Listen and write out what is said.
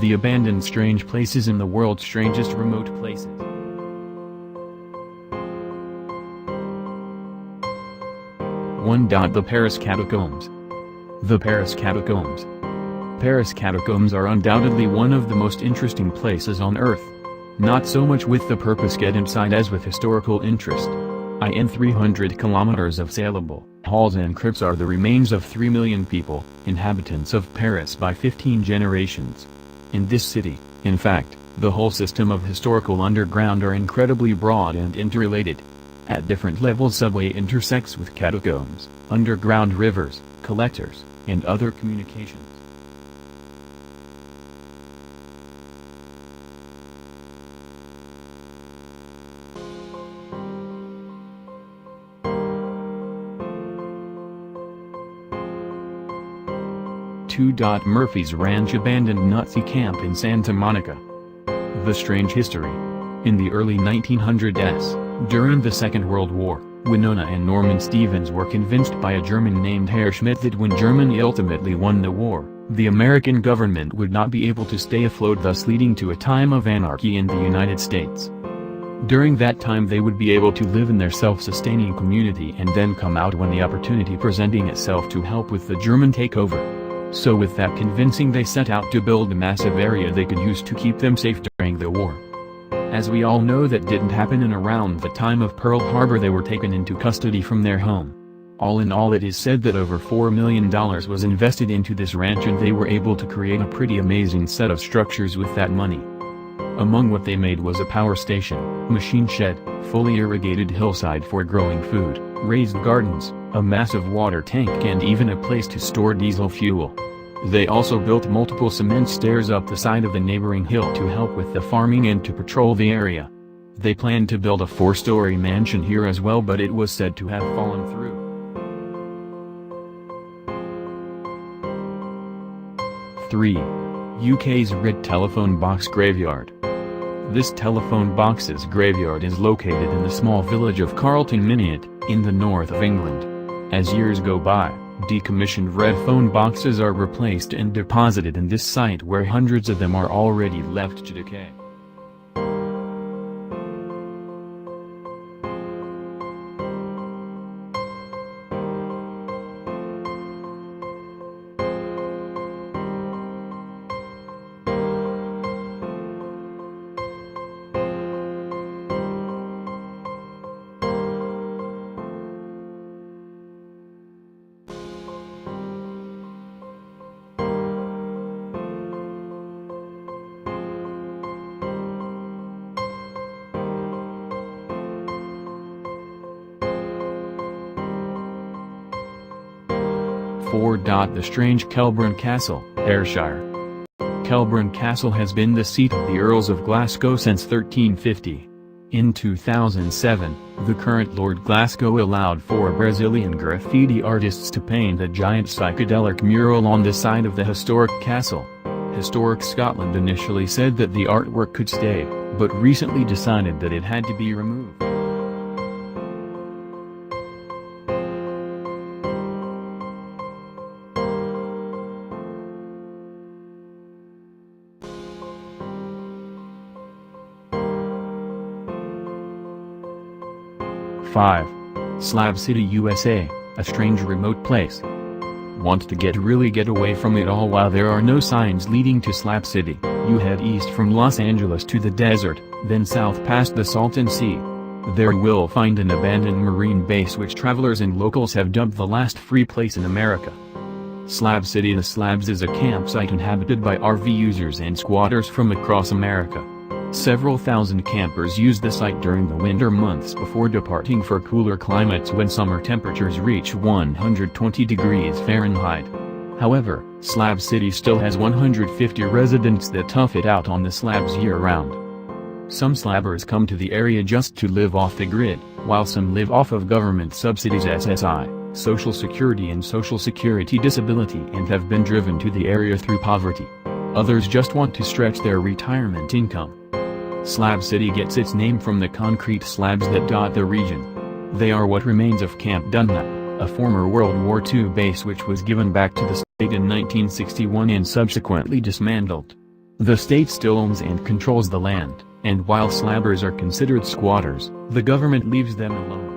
the abandoned strange places in the world's strangest remote places. The Paris Catacombs. The Paris Catacombs. Paris Catacombs are undoubtedly one of the most interesting places on Earth. Not so much with the purpose get inside as with historical interest. In 300 kilometers of saleable halls and crypts are the remains of 3 million people, inhabitants of Paris by 15 generations. In this city, in fact, the whole system of historical underground are incredibly broad and interrelated. At different levels subway intersects with catacombs, underground rivers, collectors, and other communications. Murphy's Ranch abandoned Nazi camp in Santa Monica. The strange history. In the early 1900s, during the Second World War, Winona and Norman Stevens were convinced by a German named Herr Schmidt that when Germany ultimately won the war, the American government would not be able to stay afloat, thus leading to a time of anarchy in the United States. During that time they would be able to live in their self-sustaining community and then come out when the opportunity presenting itself to help with the German takeover. So with that convincing they set out to build a massive area they could use to keep them safe during the war. As we all know, that didn't happen, and around the time of Pearl Harbor they were taken into custody from their home. All in all, it is said that over $4 million was invested into this ranch and they were able to create a pretty amazing set of structures with that money. Among what they made was a power station, machine shed, fully irrigated hillside for growing food, raised gardens, a massive water tank, and even a place to store diesel fuel. They also built multiple cement stairs up the side of the neighboring hill to help with the farming and to patrol the area. They planned to build a 4-story mansion here as well, but it was said to have fallen through. 3. UK's Red Telephone Box Graveyard. This telephone box's graveyard is located in the small village of Carlton Miniot, in the north of England. As years go by, decommissioned red phone boxes are replaced and deposited in this site, where hundreds of them are already left to decay. The strange Kelburn Castle, Ayrshire. Kelburn Castle has been the seat of the Earls of Glasgow since 1350. In 2007, the current Lord Glasgow allowed 4 Brazilian graffiti artists to paint a giant psychedelic mural on the side of the historic castle. Historic Scotland initially said that the artwork could stay, but recently decided that it had to be removed. Slab City, USA, a strange remote place. Want to really get away from it all while there are no signs leading to Slab City? You head east from Los Angeles to the desert, then south past the Salton Sea. There you will find an abandoned marine base which travelers and locals have dubbed the last free place in America. Slab City. The Slabs is a campsite inhabited by RV users and squatters from across America. Several thousand campers use the site during the winter months before departing for cooler climates when summer temperatures reach 120 degrees Fahrenheit. However, Slab City still has 150 residents that tough it out on the slabs year-round. Some slabbers come to the area just to live off the grid, while some live off of government subsidies, SSI, Social Security and Social Security Disability, and have been driven to the area through poverty. Others just want to stretch their retirement income. Slab City gets its name from the concrete slabs that dot the region. They are what remains of Camp Dunlap, a former World War II base which was given back to the state in 1961 and subsequently dismantled. The state still owns and controls the land, and while slabbers are considered squatters, the government leaves them alone.